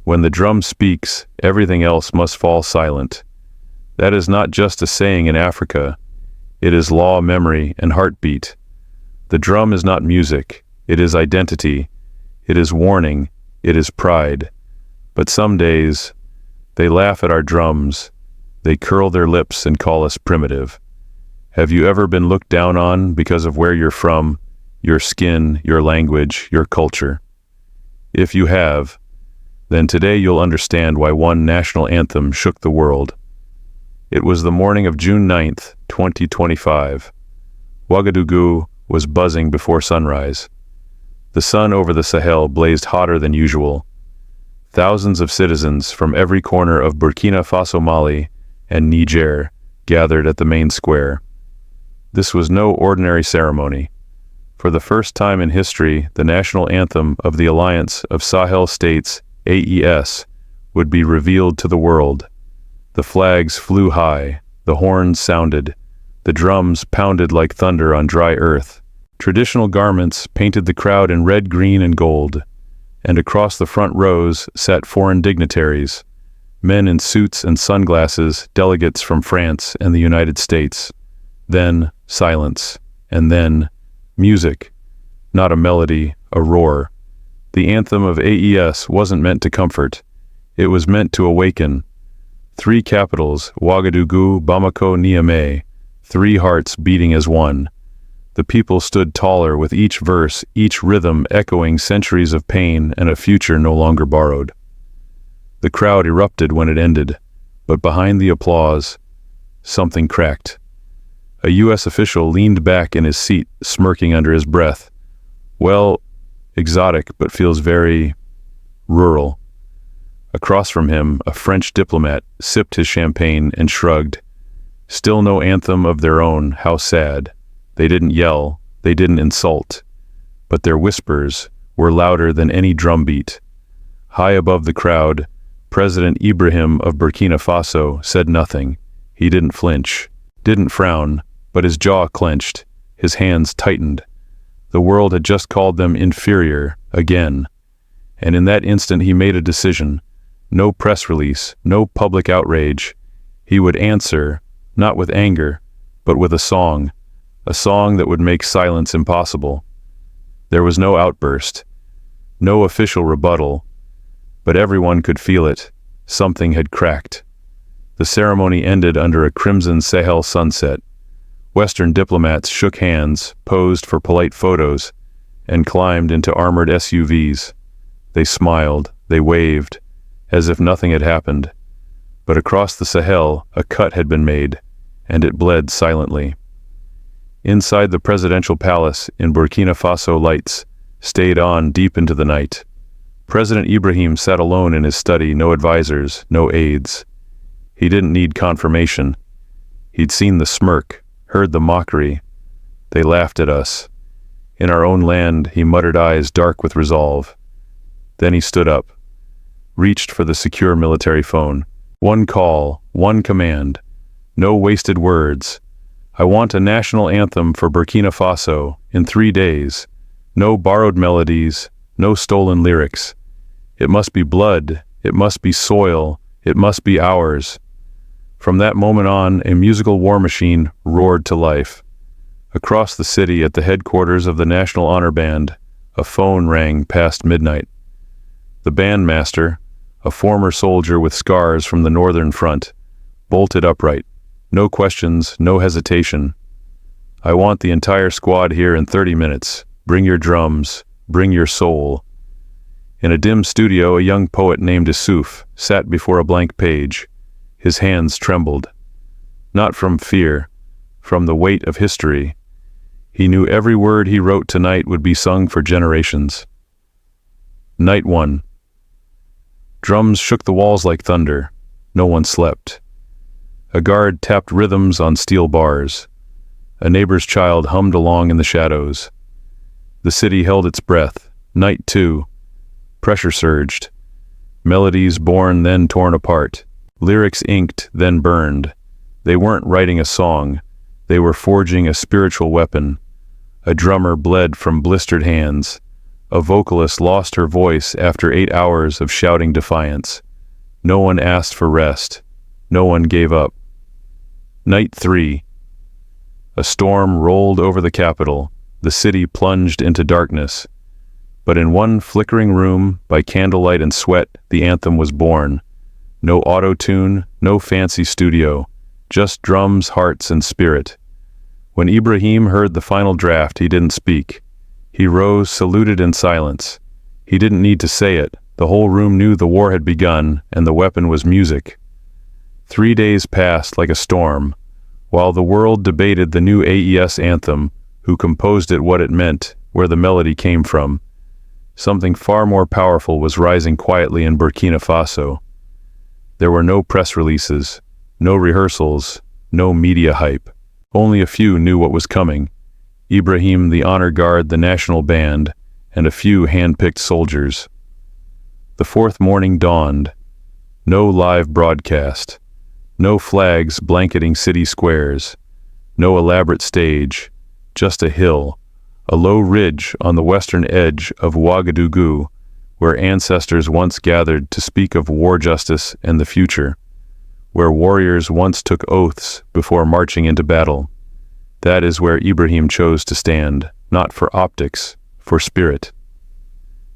When the drum speaks, everything else must fall silent. That is not just a saying in Africa. It is law, memory, and heartbeat. The drum is not music. It is identity. It is warning. It is pride. But some days, they laugh at our drums. They curl their lips and call us primitive. Have you ever been looked down on because of where you're from, your skin, your language, your culture? If you have, then today you'll understand why one national anthem shook the world. It was the morning of June 9th, 2025. Ouagadougou was buzzing before sunrise. The sun over the Sahel blazed hotter than usual. Thousands of citizens from every corner of Burkina Faso, Mali, and Niger gathered at the main square. This was no ordinary ceremony. For the first time in history, the national anthem of the Alliance of Sahel States, AES, would be revealed to the world. The flags flew high, the horns sounded, the drums pounded like thunder on dry earth. Traditional garments painted the crowd in red, green, and gold, and across the front rows sat foreign dignitaries, men in suits and sunglasses, delegates from France and the United States. Then silence, and then music, not a melody, a roar. The anthem of AES wasn't meant to comfort. It was meant to awaken. 3 capitals, Ouagadougou, Bamako, Niamey, 3 hearts beating as one. The people stood taller with each verse, each rhythm echoing centuries of pain and a future no longer borrowed. The crowd erupted when it ended, but behind the applause, something cracked. A U.S. official leaned back in his seat, smirking under his breath. Well, exotic, but feels very rural. Across from him, a French diplomat sipped his champagne and shrugged. Still no anthem of their own, how sad. They didn't yell, they didn't insult, but their whispers were louder than any drumbeat. High above the crowd, President Ibrahim of Burkina Faso said nothing. He didn't flinch, didn't frown, but his jaw clenched, his hands tightened. The world had just called them inferior, again. And in that instant he made a decision. No press release, no public outrage. He would answer, not with anger, but with a song that would make silence impossible. There was no outburst, no official rebuttal, but everyone could feel it. Something had cracked. The ceremony ended under a crimson Sahel sunset. Western diplomats shook hands, posed for polite photos, and climbed into armored SUVs. They smiled, they waved, as if nothing had happened. But across the Sahel, a cut had been made, and it bled silently. Inside the presidential palace in Burkina Faso, lights stayed on deep into the night. President Ibrahim sat alone in his study, no advisors, no aides. He didn't need confirmation. He'd seen the smirk, heard the mockery. They laughed at us. In our own land, he muttered, eyes dark with resolve. Then he stood up, reached for the secure military phone. One call, one command. No wasted words. I want a national anthem for Burkina Faso in 3 days. No borrowed melodies, no stolen lyrics. It must be blood, it must be soil, it must be ours. From that moment on, a musical war machine roared to life. Across the city at the headquarters of the National Honor Band, a phone rang past midnight. The bandmaster, a former soldier with scars from the Northern Front, bolted upright. No questions, no hesitation. I want the entire squad here in 30 minutes. Bring your drums, bring your soul. In a dim studio, a young poet named Issouf sat before a blank page. His hands trembled. Not from fear, from the weight of history. He knew every word he wrote tonight would be sung for generations. Night 1. Drums shook the walls like thunder. No one slept. A guard tapped rhythms on steel bars. A neighbor's child hummed along in the shadows. The city held its breath. Night 2. Pressure surged. Melodies born, then torn apart. Lyrics inked, then burned. They weren't writing a song. They were forging a spiritual weapon. A drummer bled from blistered hands. A vocalist lost her voice after 8 hours of shouting defiance. No one asked for rest. No one gave up. Night 3. A storm rolled over the capital. The city plunged into darkness. But in one flickering room, by candlelight and sweat, the anthem was born. No auto-tune, no fancy studio, just drums, hearts, and spirit. When Ibrahim heard the final draft, he didn't speak. He rose, saluted in silence. He didn't need to say it. The whole room knew the war had begun, and the weapon was music. 3 days passed like a storm, while the world debated the new AES anthem, who composed it, what it meant, where the melody came from. Something far more powerful was rising quietly in Burkina Faso. There were no press releases, no rehearsals, no media hype. Only a few knew what was coming. Ibrahim, the honor guard, the national band, and a few hand-picked soldiers. The fourth morning dawned. No live broadcast. No flags blanketing city squares. No elaborate stage. Just a hill, a low ridge on the western edge of Ouagadougou, where ancestors once gathered to speak of war justice and the future, where warriors once took oaths before marching into battle. That is where Ibrahim chose to stand, not for optics, for spirit.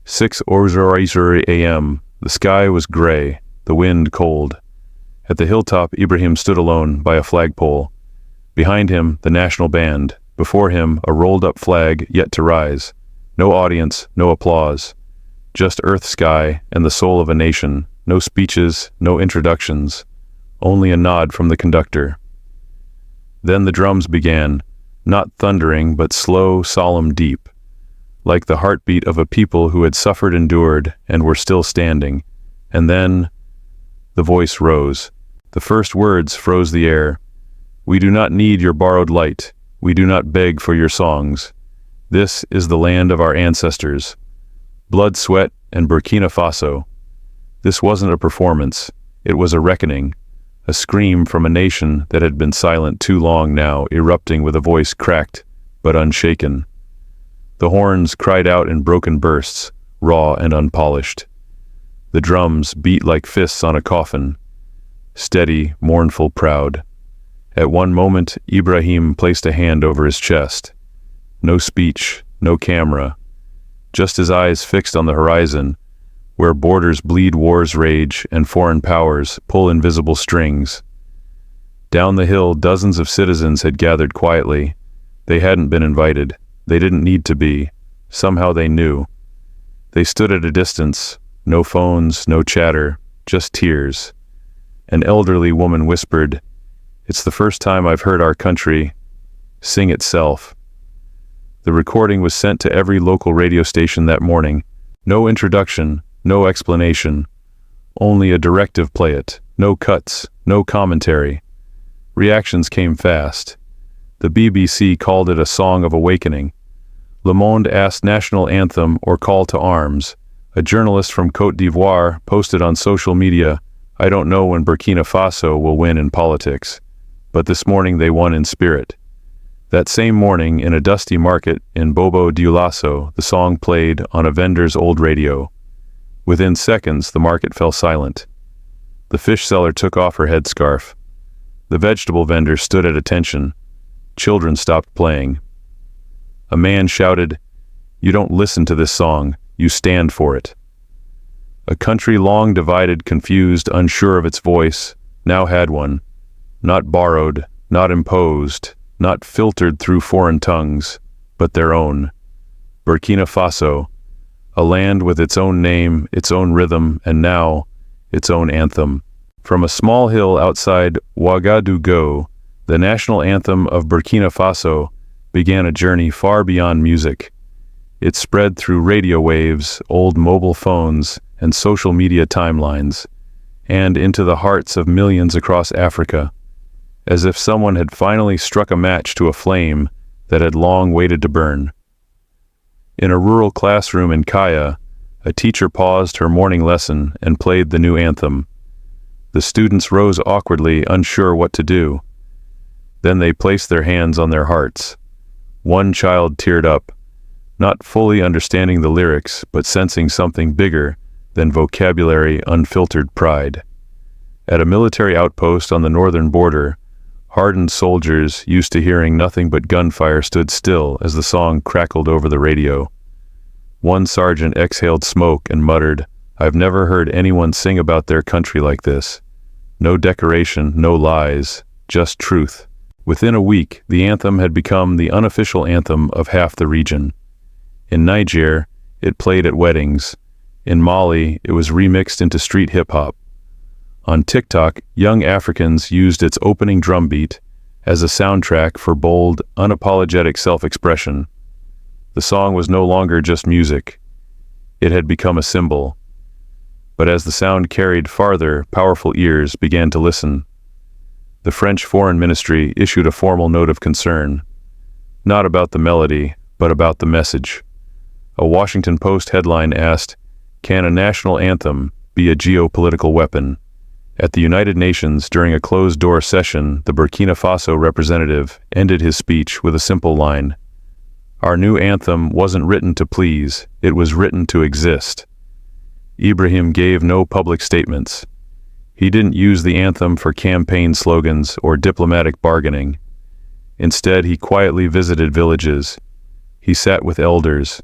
6:00 a.m. The sky was gray, the wind cold. At the hilltop, Ibrahim stood alone by a flagpole. Behind him, the national band. Before him, a rolled-up flag yet to rise. No audience, no applause. Just earth, sky, and the soul of a nation. No speeches, no introductions. Only a nod from the conductor. Then the drums began, not thundering, but slow, solemn, deep, like the heartbeat of a people who had suffered, endured, and were still standing. And then the voice rose. The first words froze the air. We do not need your borrowed light. We do not beg for your songs. This is the land of our ancestors. Blood, sweat, and Burkina Faso. This wasn't a performance. It was a reckoning. A scream from a nation that had been silent too long now, erupting with a voice cracked but unshaken. The horns cried out in broken bursts, raw and unpolished. The drums beat like fists on a coffin. Steady, mournful, proud. At one moment, Ibrahim placed a hand over his chest. No speech, no camera. Just his eyes fixed on the horizon, where borders bleed, wars rage, and foreign powers pull invisible strings. Down the hill, dozens of citizens had gathered quietly. They hadn't been invited. They didn't need to be. Somehow they knew. They stood at a distance. No phones, no chatter, just tears. An elderly woman whispered, "It's the first time I've heard our country sing itself." The recording was sent to every local radio station that morning. No introduction, no explanation. Only a directive: play it. No cuts, no commentary. Reactions came fast. The BBC called it a song of awakening. Le Monde asked national anthem or call to arms. A journalist from Côte d'Ivoire posted on social media, "I don't know when Burkina Faso will win in politics, but this morning they won in spirit." That same morning, in a dusty market in Bobo Dioulasso, the song played on a vendor's old radio. Within seconds, the market fell silent. The fish seller took off her headscarf. The vegetable vendor stood at attention. Children stopped playing. A man shouted, "You don't listen to this song, you stand for it." A country long divided, confused, unsure of its voice, now had one. Not borrowed, not imposed, not filtered through foreign tongues, but their own. Burkina Faso, a land with its own name, its own rhythm, and now, its own anthem. From a small hill outside Ouagadougou, the national anthem of Burkina Faso began a journey far beyond music. It spread through radio waves, old mobile phones, and social media timelines, and into the hearts of millions across Africa, as if someone had finally struck a match to a flame that had long waited to burn. In a rural classroom in Kaya, a teacher paused her morning lesson and played the new anthem. The students rose awkwardly, unsure what to do. Then they placed their hands on their hearts. One child teared up. not fully understanding the lyrics but sensing something bigger than vocabulary, unfiltered pride. At a military outpost on the northern border, hardened soldiers used to hearing nothing but gunfire stood still as the song crackled over the radio. One sergeant exhaled smoke and muttered, "I've never heard anyone sing about their country like this. No decoration, no lies, just truth." Within a week, the anthem had become the unofficial anthem of half the region. In Niger, it played at weddings. In Mali, it was remixed into street hip-hop. On TikTok, young Africans used its opening drum beat as a soundtrack for bold, unapologetic self-expression. The song was no longer just music. It had become a symbol. But as the sound carried farther, powerful ears began to listen. The French Foreign Ministry issued a formal note of concern, not about the melody, but about the message. A Washington Post headline asked, "Can a national anthem be a geopolitical weapon?" At the United Nations, during a closed-door session, the Burkina Faso representative ended his speech with a simple line. "Our new anthem wasn't written to please, it was written to exist." Ibrahim gave no public statements. He didn't use the anthem for campaign slogans or diplomatic bargaining. Instead, he quietly visited villages. He sat with elders.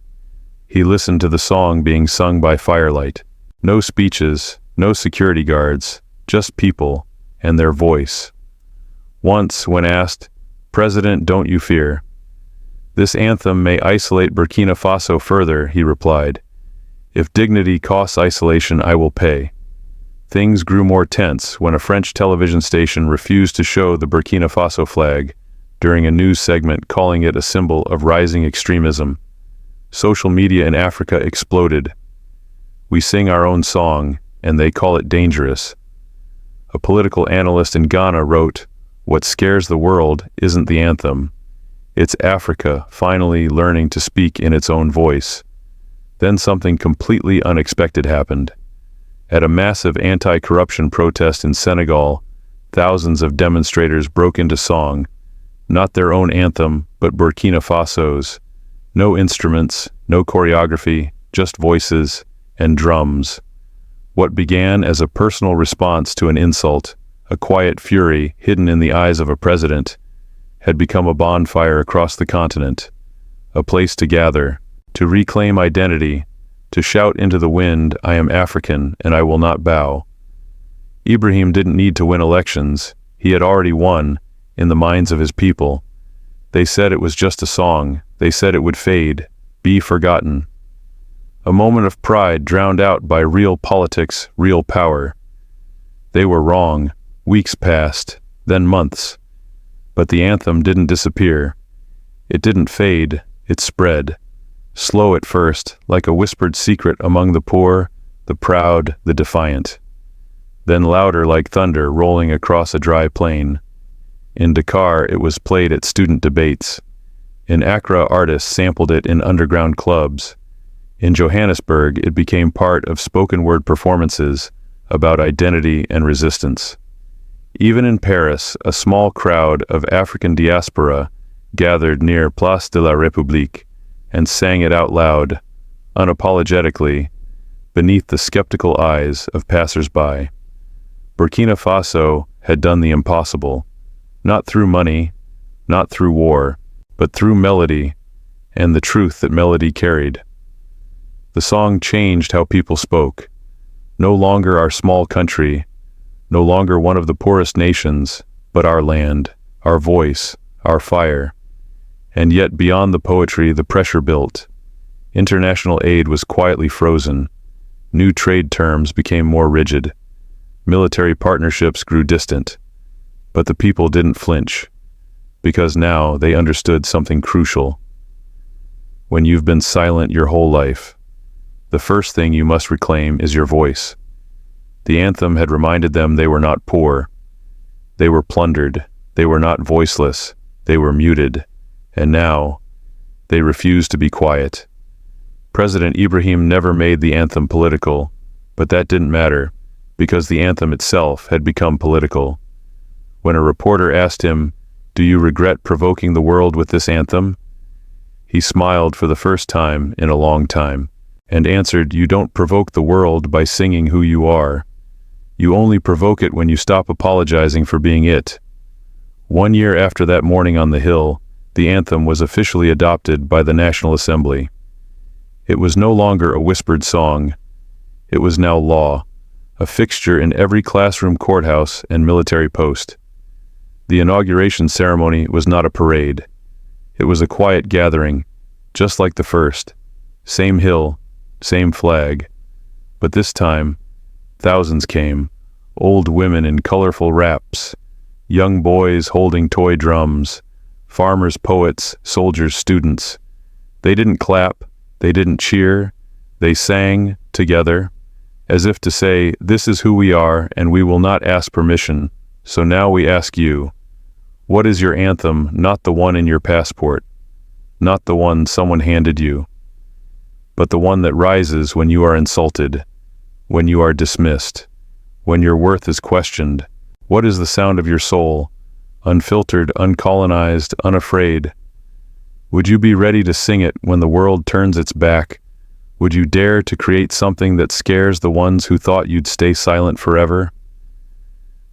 He listened to the song being sung by firelight. No speeches, no security guards, just people and their voice. Once, when asked, "President, don't you fear? This anthem may isolate Burkina Faso further," he replied. "If dignity costs isolation, I will pay." Things grew more tense when a French television station refused to show the Burkina Faso flag during a news segment, calling it a symbol of rising extremism. Social media in Africa exploded. "We sing our own song, and they call it dangerous." A political analyst in Ghana wrote, "What scares the world isn't the anthem. It's Africa finally learning to speak in its own voice." Then something completely unexpected happened. At a massive anti-corruption protest in Senegal, thousands of demonstrators broke into song, not their own anthem, but Burkina Faso's. No instruments, no choreography, just voices and drums. What began as a personal response to an insult, a quiet fury hidden in the eyes of a president, had become a bonfire across the continent, a place to gather, to reclaim identity, to shout into the wind, "I am African and I will not bow." Ibrahim didn't need to win elections. He had already won in the minds of his people. They said it was just a song. They said it would fade, be forgotten. A moment of pride drowned out by real politics, real power. They were wrong. Weeks passed, then months. But the anthem didn't disappear. It didn't fade, it spread. Slow at first, like a whispered secret among the poor, the proud, the defiant. Then louder like thunder rolling across a dry plain. In Dakar, it was played at student debates. In Accra, artists sampled it in underground clubs. In Johannesburg, it became part of spoken-word performances about identity and resistance. Even in Paris, a small crowd of African diaspora gathered near Place de la République and sang it out loud, unapologetically, beneath the skeptical eyes of passers-by. Burkina Faso had done the impossible, not through money, not through war, but through melody and the truth that melody carried. The song changed how people spoke. No longer our small country, no longer one of the poorest nations, but our land, our voice, our fire. And yet beyond the poetry, the pressure built. International aid was quietly frozen. New trade terms became more rigid. Military partnerships grew distant. But the people didn't flinch, because now they understood something crucial. When you've been silent your whole life, the first thing you must reclaim is your voice. The anthem had reminded them they were not poor. They were plundered. They were not voiceless. They were muted. And now, they refused to be quiet. President Ibrahim never made the anthem political, but that didn't matter, because the anthem itself had become political. When a reporter asked him, "Do you regret provoking the world with this anthem?" He smiled for the first time in a long time, and answered, "You don't provoke the world by singing who you are. You only provoke it when you stop apologizing for being it." 1 year after that morning on the hill, the anthem was officially adopted by the National Assembly. It was no longer a whispered song. It was now law, a fixture in every classroom, courthouse, and military post. The inauguration ceremony was not a parade. It was a quiet gathering, just like the first. Same hill, same flag. But this time, thousands came, old women in colorful wraps, young boys holding toy drums, farmers, poets, soldiers, students. They didn't clap, they didn't cheer, they sang together, as if to say, "This is who we are, and we will not ask permission, so now we ask you. What is your anthem, not the one in your passport, not the one someone handed you, but the one that rises when you are insulted, when you are dismissed, when your worth is questioned? What is the sound of your soul, unfiltered, uncolonized, unafraid? Would you be ready to sing it when the world turns its back? Would you dare to create something that scares the ones who thought you'd stay silent forever?"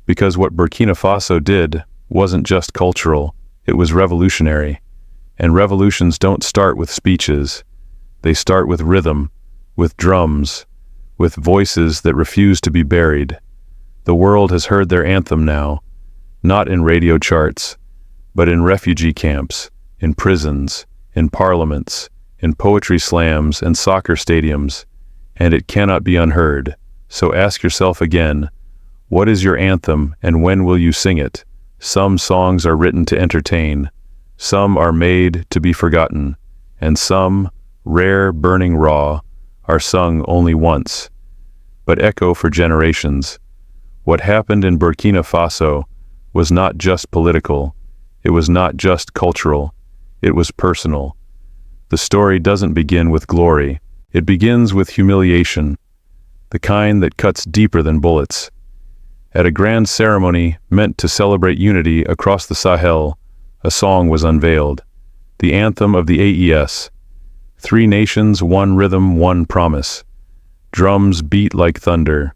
Because what Burkina Faso did wasn't just cultural, it was revolutionary. And revolutions don't start with speeches. They start with rhythm, with drums, with voices that refuse to be buried. The world has heard their anthem now, not in radio charts, but in refugee camps, in prisons, in parliaments, in poetry slams and soccer stadiums, and it cannot be unheard. So ask yourself again, what is your anthem and when will you sing it? Some songs are written to entertain, some are made to be forgotten, and some, rare, burning raw, are sung only once, but echo for generations. What happened in Burkina Faso was not just political, it was not just cultural, it was personal. The story doesn't begin with glory, it begins with humiliation, the kind that cuts deeper than bullets. At a grand ceremony meant to celebrate unity across the Sahel, a song was unveiled, the anthem of the AES. 3 nations, 1 rhythm, 1 promise. Drums beat like thunder,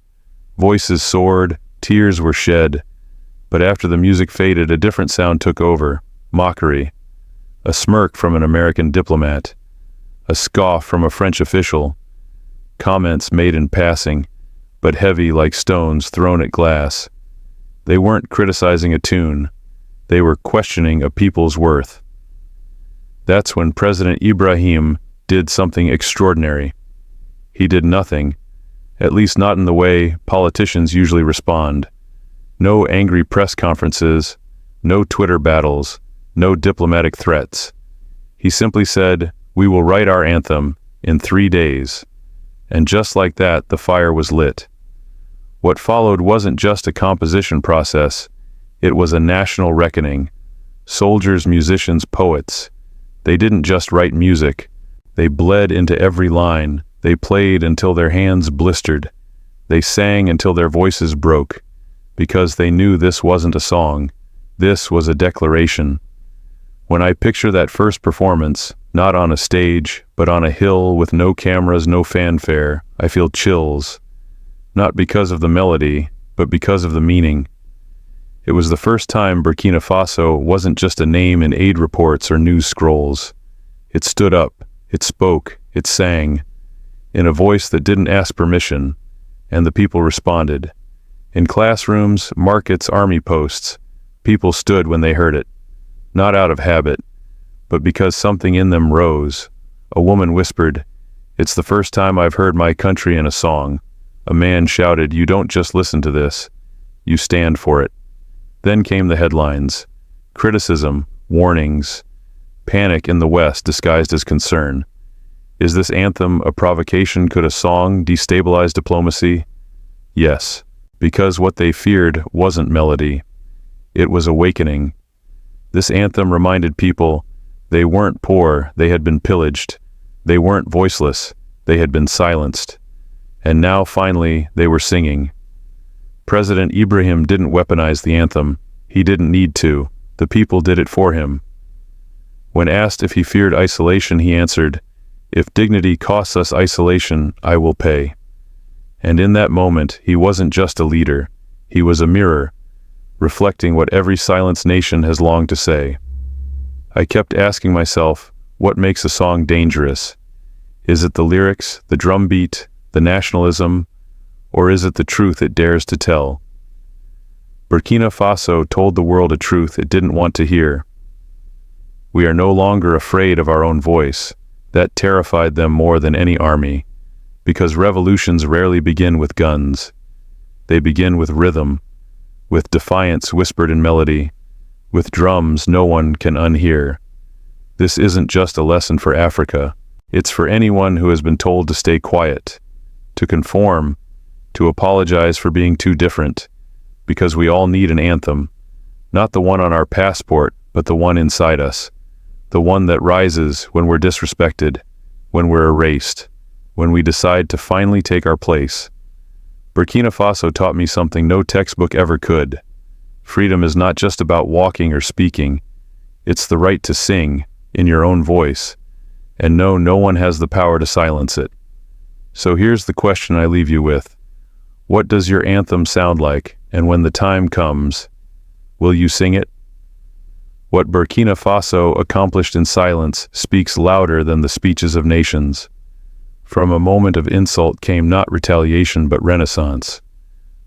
voices soared, tears were shed, but after the music faded, a different sound took over, mockery. A smirk from an American diplomat, a scoff from a French official, comments made in passing, but heavy like stones thrown at glass. They weren't criticizing a tune, they were questioning a people's worth. That's when President Ibrahim did something extraordinary. He did nothing, at least not in the way politicians usually respond. No angry press conferences, no Twitter battles, no diplomatic threats. He simply said, "We will write our anthem in 3 days." And just like that, the fire was lit. What followed wasn't just a composition process, it was a national reckoning. Soldiers, musicians, poets. They didn't just write music, they bled into every line, they played until their hands blistered, they sang until their voices broke, because they knew this wasn't a song, this was a declaration. When I picture that first performance, not on a stage, but on a hill with no cameras, no fanfare, I feel chills. Not because of the melody, but because of the meaning. It was the first time Burkina Faso wasn't just a name in aid reports or news scrolls. It stood up, it spoke, it sang, in a voice that didn't ask permission, and the people responded. In classrooms, markets, army posts, people stood when they heard it. Not out of habit, but because something in them rose. A woman whispered, "It's the first time I've heard my country in a song." A man shouted, "You don't just listen to this, you stand for it." Then came the headlines. Criticism, warnings, panic in the West disguised as concern. Is this anthem a provocation? Could a song destabilize diplomacy? Yes, because what they feared wasn't melody. It was awakening. This anthem reminded people they weren't poor, they had been pillaged. They weren't voiceless, they had been silenced. And now finally they were singing. President Ibrahim didn't weaponize the anthem. He didn't need to. The people did it for him. When asked if he feared isolation, he answered, "If dignity costs us isolation, I will pay." And in that moment, he wasn't just a leader, he was a mirror, reflecting what every silenced nation has longed to say. I kept asking myself, what makes a song dangerous? Is it the lyrics, the drum beat, the nationalism, or is it the truth it dares to tell? Burkina Faso told the world a truth it didn't want to hear. We are no longer afraid of our own voice. That terrified them more than any army, because revolutions rarely begin with guns. They begin with rhythm, with defiance whispered in melody, with drums no one can unhear. This isn't just a lesson for Africa. It's for anyone who has been told to stay quiet, to conform, to apologize for being too different, because we all need an anthem, not the one on our passport, but the one inside us, the one that rises when we're disrespected, when we're erased, when we decide to finally take our place. Burkina Faso taught me something no textbook ever could. Freedom is not just about walking or speaking. It's the right to sing, in your own voice, and know no one has the power to silence it. So here's the question I leave you with. What does your anthem sound like, and when the time comes, will you sing it? What Burkina Faso accomplished in silence speaks louder than the speeches of nations. From a moment of insult came not retaliation but renaissance.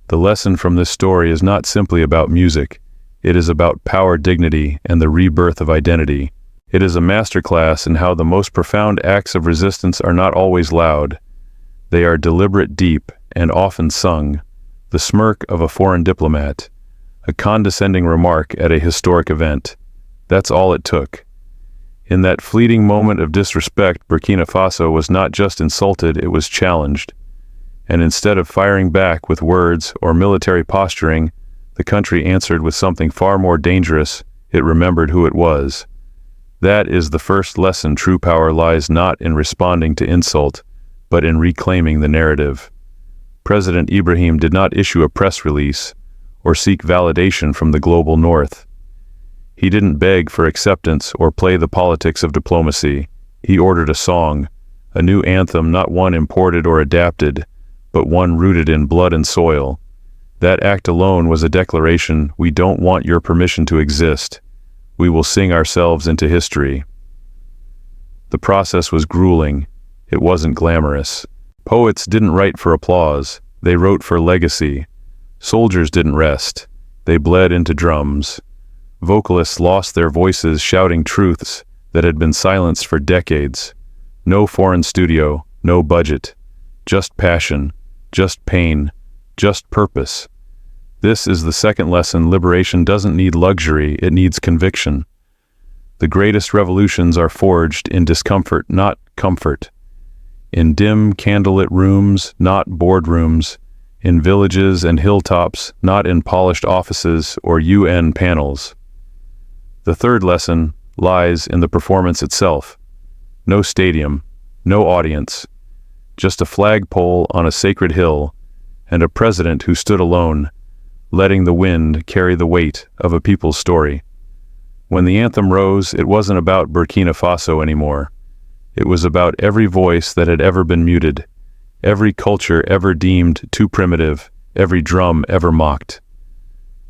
The lesson from this story is not simply about music. It is about power, dignity, and the rebirth of identity. It is a masterclass in how the most profound acts of resistance are not always loud. They are deliberate, deep, and often sung. The smirk of a foreign diplomat, a condescending remark at a historic event. That's all it took. In that fleeting moment of disrespect, Burkina Faso was not just insulted, it was challenged. And instead of firing back with words or military posturing, the country answered with something far more dangerous. It remembered who it was. That is the first lesson. True power lies not in responding to insult, but in reclaiming the narrative. President Ibrahim did not issue a press release or seek validation from the global north. He didn't beg for acceptance or play the politics of diplomacy. He ordered a song, a new anthem, not one imported or adapted, but one rooted in blood and soil. That act alone was a declaration: we don't want your permission to exist. We will sing ourselves into history. The process was grueling. It wasn't glamorous. Poets didn't write for applause. They wrote for legacy. Soldiers didn't rest. They bled into drums. Vocalists lost their voices shouting truths that had been silenced for decades. No foreign studio, no budget. Just passion, just pain, just purpose. This is the second lesson. Liberation doesn't need luxury, it needs conviction. The greatest revolutions are forged in discomfort, not comfort. In dim, candlelit rooms, not boardrooms. In villages and hilltops, not in polished offices or UN panels. The third lesson lies in the performance itself. No stadium, no audience, just a flagpole on a sacred hill, and a president who stood alone, letting the wind carry the weight of a people's story. When the anthem rose, it wasn't about Burkina Faso anymore. It was about every voice that had ever been muted, every culture ever deemed too primitive, every drum ever mocked.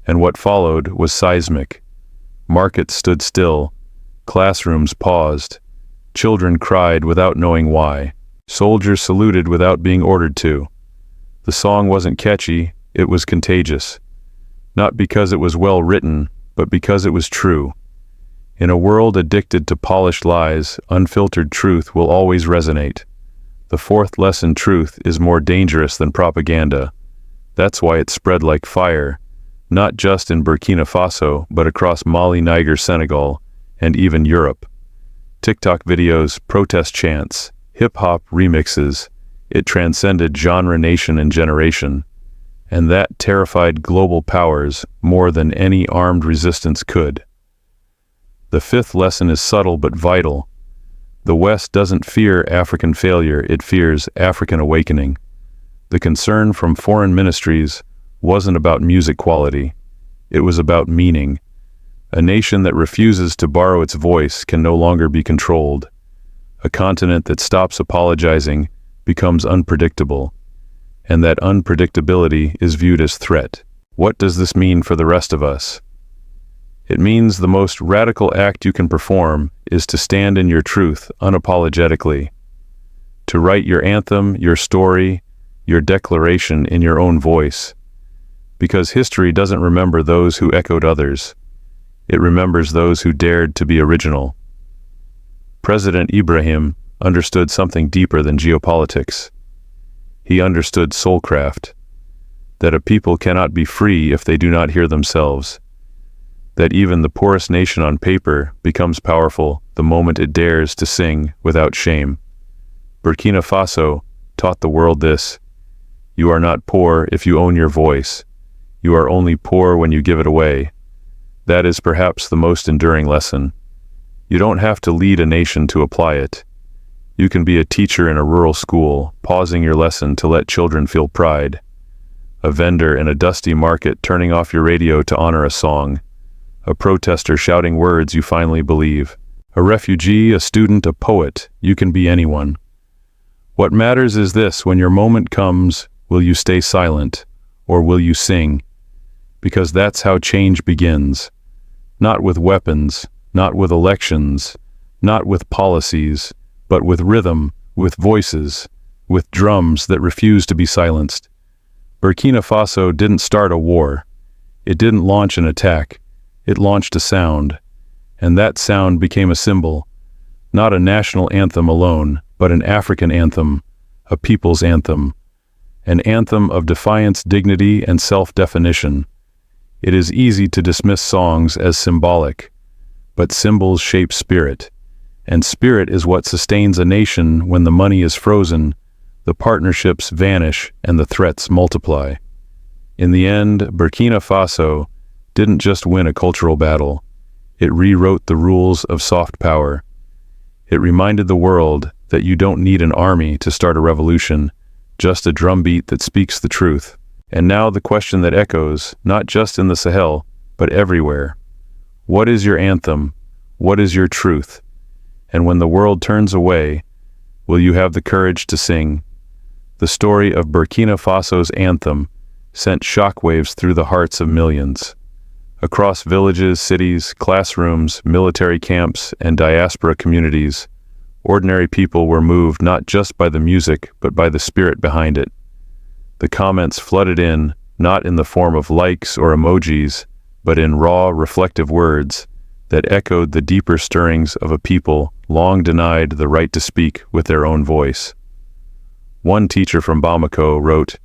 And what followed was seismic. Markets stood still, classrooms paused, children cried without knowing why, soldiers saluted without being ordered to. The song wasn't catchy, it was contagious. Not because it was well written, but because it was true. In a world addicted to polished lies, unfiltered truth will always resonate. The fourth lesson: truth is more dangerous than propaganda. That's why it spread like fire, not just in Burkina Faso, but across Mali, Niger, Senegal, and even Europe. TikTok videos, protest chants, hip-hop remixes, it transcended genre, nation, and generation. And that terrified global powers more than any armed resistance could. The fifth lesson is subtle but vital. The West doesn't fear African failure, it fears African awakening. The concern from foreign ministries wasn't about music quality, it was about meaning. A nation that refuses to borrow its voice can no longer be controlled. A continent that stops apologizing becomes unpredictable, and that unpredictability is viewed as threat. What does this mean for the rest of us? It means the most radical act you can perform is to stand in your truth unapologetically, to write your anthem, your story, your declaration in your own voice, because history doesn't remember those who echoed others. It remembers those who dared to be original. President Ibrahim understood something deeper than geopolitics. He understood soulcraft, that a people cannot be free if they do not hear themselves, that even the poorest nation on paper becomes powerful the moment it dares to sing without shame. Burkina Faso taught the world this: you are not poor if you own your voice. You are only poor when you give it away. That is perhaps the most enduring lesson. You don't have to lead a nation to apply it. You can be a teacher in a rural school, pausing your lesson to let children feel pride. A vendor in a dusty market turning off your radio to honor a song. A protester shouting words you finally believe. A refugee, a student, a poet. You can be anyone. What matters is this: when your moment comes, will you stay silent, or will you sing? Because that's how change begins. Not with weapons, not with elections, not with policies, but with rhythm, with voices, with drums that refuse to be silenced. Burkina Faso didn't start a war. It didn't launch an attack. It launched a sound, and that sound became a symbol, not a national anthem alone, but an African anthem, a people's anthem, an anthem of defiance, dignity, and self-definition. It is easy to dismiss songs as symbolic, but symbols shape spirit, and spirit is what sustains a nation when the money is frozen, the partnerships vanish, and the threats multiply. In the end, Burkina Faso didn't just win a cultural battle. It rewrote the rules of soft power. It reminded the world that you don't need an army to start a revolution, just a drumbeat that speaks the truth. And now the question that echoes, not just in the Sahel, but everywhere. What is your anthem? What is your truth? And when the world turns away, will you have the courage to sing? The story of Burkina Faso's anthem sent shockwaves through the hearts of millions. Across villages, cities, classrooms, military camps, and diaspora communities, ordinary people were moved not just by the music, but by the spirit behind it. The comments flooded in, not in the form of likes or emojis, but in raw, reflective words that echoed the deeper stirrings of a people long denied the right to speak with their own voice. One teacher from Bamako wrote,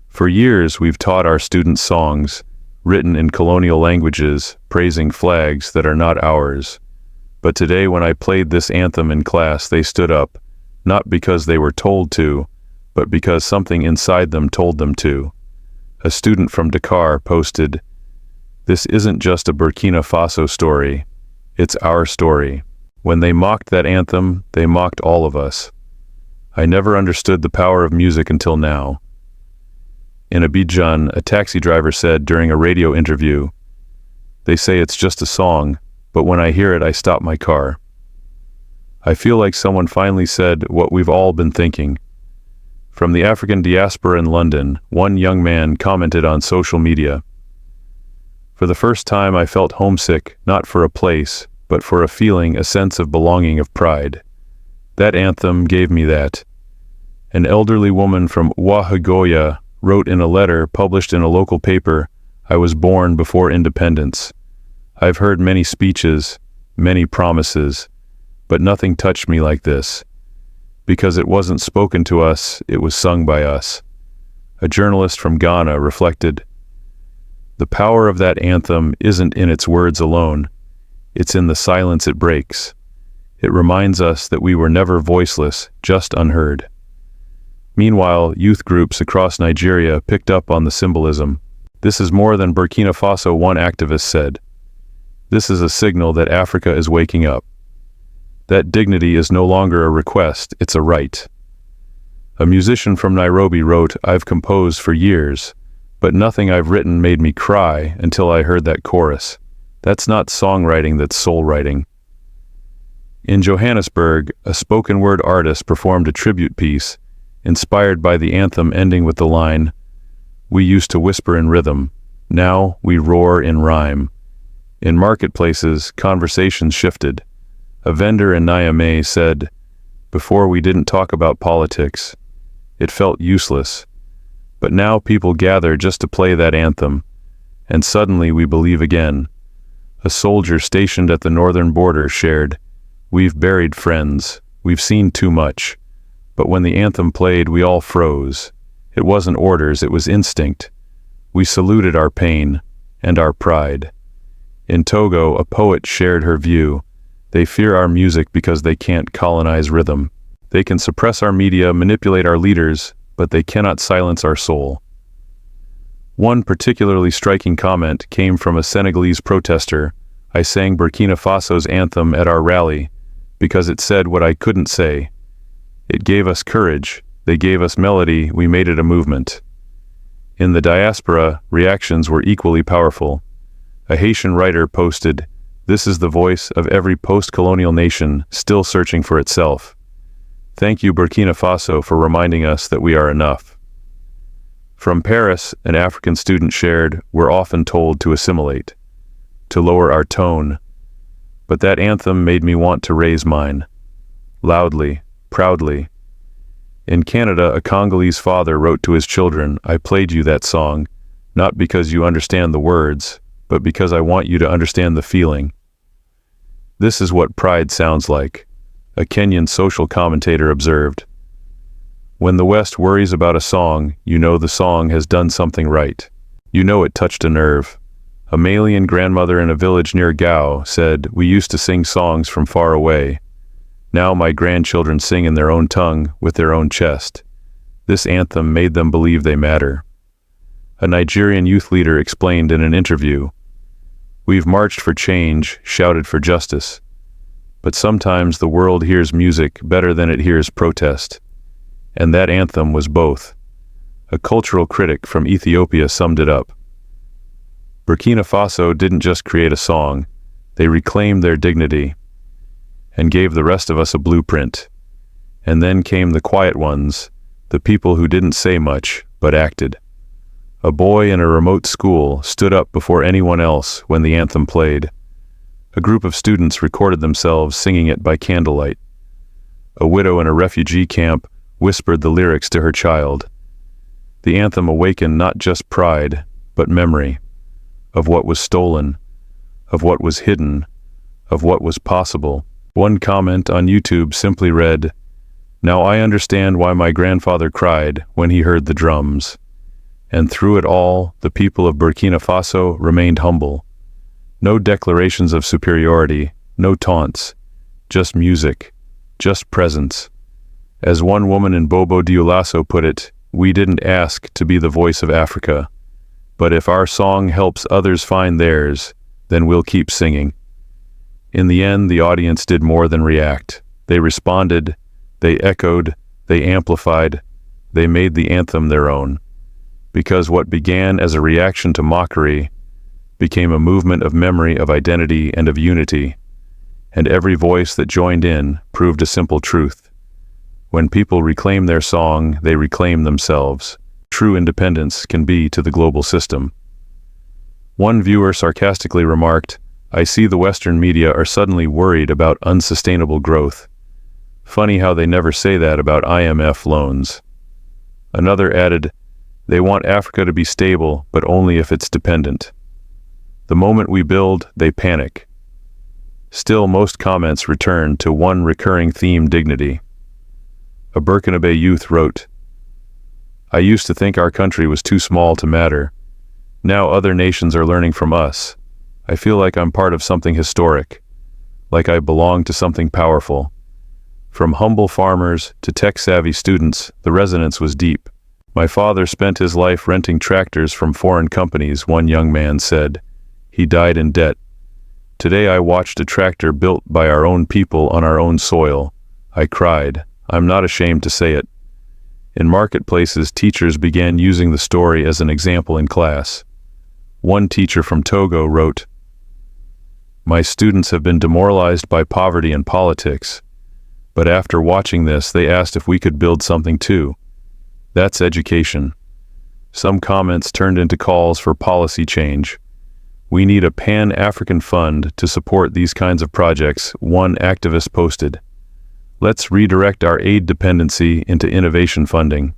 "For years we've taught our students songs, written in colonial languages, praising flags that are not ours. But today when I played this anthem in class, they stood up, not because they were told to, but because something inside them told them to." A student from Dakar posted, "This isn't just a Burkina Faso story, it's our story." When they mocked that anthem, they mocked all of us. I never understood the power of music until now. In Abidjan, a taxi driver said during a radio interview, "They say it's just a song, but when I hear it, I stop my car." I feel like someone finally said what we've all been thinking. From the African diaspora in London, one young man commented on social media, "For the first time I felt homesick, not for a place, but for a feeling, a sense of belonging, of pride. That anthem gave me that." An elderly woman from Ouagadougou wrote in a letter published in a local paper, "I was born before independence. I've heard many speeches, many promises, but nothing touched me like this. Because it wasn't spoken to us, it was sung by us." A journalist from Ghana reflected, "The power of that anthem isn't in its words alone, it's in the silence it breaks. It reminds us that we were never voiceless, just unheard." Meanwhile, youth groups across Nigeria picked up on the symbolism. "This is more than Burkina Faso," one activist said. "This is a signal that Africa is waking up. That dignity is no longer a request, it's a right." A musician from Nairobi wrote, "I've composed for years, but nothing I've written made me cry until I heard that chorus. That's not songwriting, that's soul writing. In Johannesburg, a spoken word artist performed a tribute piece, inspired by the anthem ending with the line, "We used to whisper in rhythm, now we roar in rhyme." In marketplaces, conversations shifted. A vendor in Niamey said, "Before we didn't talk about politics. It felt useless. But now people gather just to play that anthem, and suddenly we believe again." A soldier stationed at the northern border shared, "We've buried friends, we've seen too much. But when the anthem played, we all froze. It wasn't orders, it was instinct. We saluted our pain and our pride." In Togo, a poet shared her view. "They fear our music because they can't colonize rhythm. They can suppress our media, manipulate our leaders, but they cannot silence our soul." One particularly striking comment came from a Senegalese protester. "I sang Burkina Faso's anthem at our rally because it said what I couldn't say. It gave us courage, they gave us melody, we made it a movement." In the diaspora, reactions were equally powerful. A Haitian writer posted, "This is the voice of every post-colonial nation still searching for itself. Thank you, Burkina Faso, for reminding us that we are enough." From Paris, an African student shared, "We're often told to assimilate, to lower our tone. But that anthem made me want to raise mine. Loudly, proudly." In Canada, a Congolese father wrote to his children, "I played you that song, not because you understand the words, but because I want you to understand the feeling." This is what pride sounds like, a Kenyan social commentator observed. When the West worries about a song, you know the song has done something right. You know it touched a nerve. A Malian grandmother in a village near Gao said, "We used to sing songs from far away. Now my grandchildren sing in their own tongue, with their own chest. This anthem made them believe they matter." A Nigerian youth leader explained in an interview, "We've marched for change, shouted for justice. But sometimes the world hears music better than it hears protest. And that anthem was both." A cultural critic from Ethiopia summed it up. Burkina Faso didn't just create a song, they reclaimed their dignity and gave the rest of us a blueprint. And then came the quiet ones, the people who didn't say much, but acted. A boy in a remote school stood up before anyone else when the anthem played. A group of students recorded themselves singing it by candlelight. A widow in a refugee camp whispered the lyrics to her child. The anthem awakened not just pride, but memory, of what was stolen, of what was hidden, of what was possible. One comment on YouTube simply read, "Now I understand why my grandfather cried when he heard the drums." And through it all, the people of Burkina Faso remained humble. No declarations of superiority, no taunts, just music, just presence. As one woman in Bobo Dioulasso put it, "We didn't ask to be the voice of Africa, but if our song helps others find theirs, then we'll keep singing." In the end, the audience did more than react. They responded, they echoed, they amplified, they made the anthem their own. Because what began as a reaction to mockery became a movement of memory, of identity, and of unity. And every voice that joined in proved a simple truth. When people reclaim their song, they reclaim themselves. True independence can be to the global system. One viewer sarcastically remarked, "I see the Western media are suddenly worried about unsustainable growth. Funny how they never say that about IMF loans." Another added, "They want Africa to be stable, but only if it's dependent. The moment we build, they panic." Still, most comments return to one recurring theme: dignity. A Burkina youth wrote, "I used to think our country was too small to matter. Now other nations are learning from us. I feel like I'm part of something historic, like I belong to something powerful." From humble farmers to tech-savvy students, the resonance was deep. "My father spent his life renting tractors from foreign companies," one young man said. "He died in debt. Today I watched a tractor built by our own people on our own soil. I cried. I'm not ashamed to say it." In marketplaces, teachers began using the story as an example in class. One teacher from Togo wrote, My students have been demoralized by poverty and politics. But after watching this, they asked if we could build something too. That's education. Some comments turned into calls for policy change. We need a Pan-African fund to support these kinds of projects, one activist posted. Let's redirect our aid dependency into innovation funding.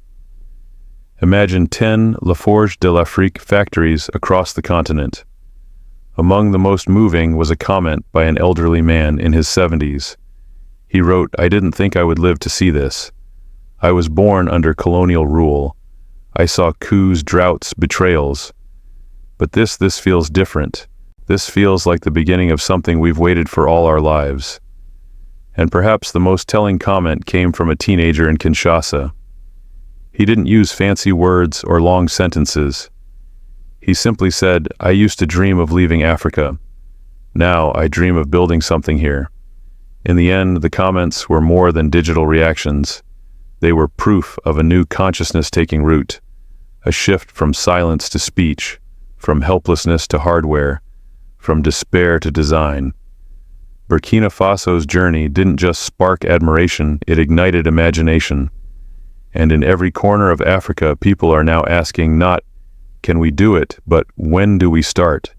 Imagine 10 Laforge de l'Afrique factories across the continent. Among the most moving was a comment by an elderly man in his 70s. He wrote, "I didn't think I would live to see this. I was born under colonial rule. I saw coups, droughts, betrayals. But this feels different. This feels like the beginning of something we've waited for all our lives." And perhaps the most telling comment came from a teenager in Kinshasa. He didn't use fancy words or long sentences. He simply said, "I used to dream of leaving Africa. Now I dream of building something here." In the end, the comments were more than digital reactions. They were proof of a new consciousness taking root, a shift from silence to speech, from helplessness to hardware, from despair to design. Burkina Faso's journey didn't just spark admiration, it ignited imagination. And in every corner of Africa, people are now asking not, "Can we do it?" but "When do we start?"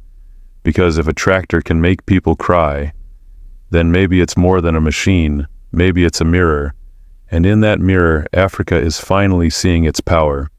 Because if a tractor can make people cry, then maybe it's more than a machine, maybe it's a mirror. And in that mirror, Africa is finally seeing its power.